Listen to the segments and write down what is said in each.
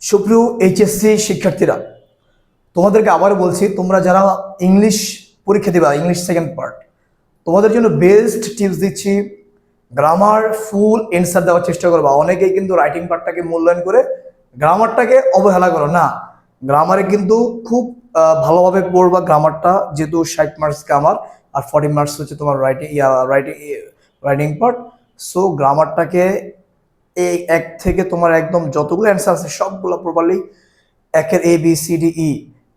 সুপ্রিয় এইচএসসি শিক্ষার্থীরা, তোমাদেরকে আবার বলছি, তোমরা যারা ইংলিশ পরীক্ষা দিবা, ইংলিশ সেকেন্ড পার্ট, তোমাদের জন্য বেস্ট টিপস দিচ্ছি। গ্রামার ফুল অ্যান্সার দেওয়ার চেষ্টা করবা। অনেকেই কিন্তু রাইটিং পার্টটাকে মূল্যায়ন করে গ্রামারটাকে অবহেলা করো না। গ্রামারে কিন্তু খুব ভালোভাবে পড়বা গ্রামারটা, যেহেতু 60 মার্কস গ্রামার আর 40 মার্কস হচ্ছে তোমার রাইটিং পার্ট। সো গ্রামারটাকে এই এক থেকে তোমার একদম যতগুলো অ্যান্সার আছে সবগুলো প্রপারলি, একের ABCDE,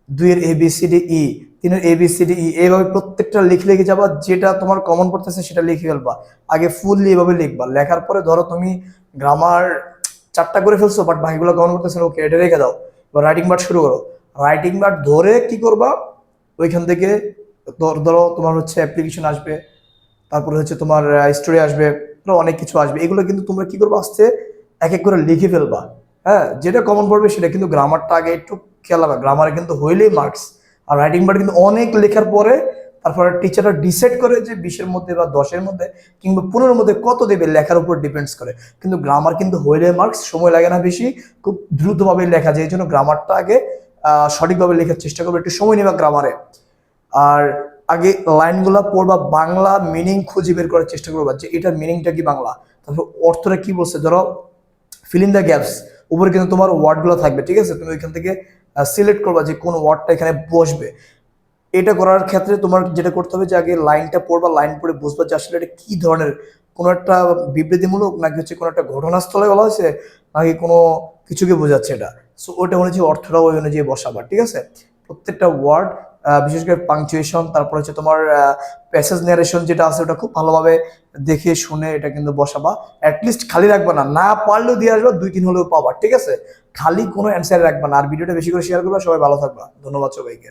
দুইয়ের ABCDE, তিনের ABCDE, এইভাবে প্রত্যেকটা লিখে লিখে যাবা। যেটা তোমার কমন পড়তেছে সেটা লিখে ফেলবা। আগে ফুললি এভাবে লিখবা। লেখার পরে ধরো তুমি গ্রামার 4টা করে ফেলছো, বাট বাকিগুলো কমন পড়তেছে না, ওকে এটা রেখে দাও। এবার রাইটিং পার্ট শুরু করো। রাইটিং পার্ট ধরে কি করবা, ওইখান থেকে ধরো তোমার হচ্ছে অ্যাপ্লিকেশন আসবে, তারপরে হচ্ছে তোমার স্টোরি আসবে, অনেক কিছু আসবে। এগুলো কিন্তু তোমরা কি করবো, আস্তে এক এক করে লিখে ফেলবা। হ্যাঁ, যেটা কমন পড়বে সেটা, কিন্তু গ্রামারটা আগে একটু খেয়াল রাখবা। গ্রামারে কিন্তু হইলেই মার্কস। আর রাইটিং পার্ট কিন্তু অনেক লেখার পরে তারপরে টিচাররা ডিসাইড করে যে 20-এর মধ্যে বা 10-এর মধ্যে কিংবা 15-এর মধ্যে কত দেবে, লেখার উপর ডিপেন্ডস করে। কিন্তু গ্রামার কিন্তু হইলে মার্কস, সময় লাগে না বেশি, খুব দ্রুতভাবে লেখা যায়। এই জন্য গ্রামারটা আগে সঠিকভাবে লেখার চেষ্টা করবে, একটু সময় নেবা গ্রামারে। আর আগে লাইনগুলা পড়বা, বাংলা মিনিং খুঁজে বের করার চেষ্টা করবা যে এটার মিনিংটা কি বাংলা, তারপর অর্থটা কি বলছে। ধরো ফিল ইন দ্য গ্যাপস, উপরে কিন্তু তোমার ওয়ার্ডগুলো থাকবে, ঠিক আছে? তুমি ওইখান থেকে সিলেক্ট করবা যে কোন ওয়ার্ডটা এখানে বসবে। এটা করার ক্ষেত্রে তোমার যেটা করতে হবে যে আগে লাইনটা পড়বা, লাইন পড়ে বুঝবা যে আসলে এটা কি ধরনের, কোনো একটা বিবৃতিমূলক নাকি হচ্ছে কোনো একটা ঘটনাস্থলে বলা হয়েছে, নাকি কোনো কিছুকে বোঝাচ্ছে এটা। সো ওটা অনুযায়ী অর্থটাও ওই অনুযায়ী বসাবা, ঠিক আছে? প্রত্যেকটা ওয়ার্ড, বিশেষ করে পাংচুয়েশন, তারপর হচ্ছে তোমার প্যাসেজ ন্যারেশন যেটা আছে, ওটা খুব ভালোভাবে দেখে শুনে এটা কিন্তু বসাবা। অ্যাটলিস্ট খালি রাখবা না, না পারলেও দিয়ে আসবা, 2-3 হলেও পাবা, ঠিক আছে? খালি কোনো অ্যান্সার রাখবা না। আর ভিডিওটা বেশি করে শেয়ার করবা। সবাই ভালো থাকবা। ধন্যবাদ সবাইকে।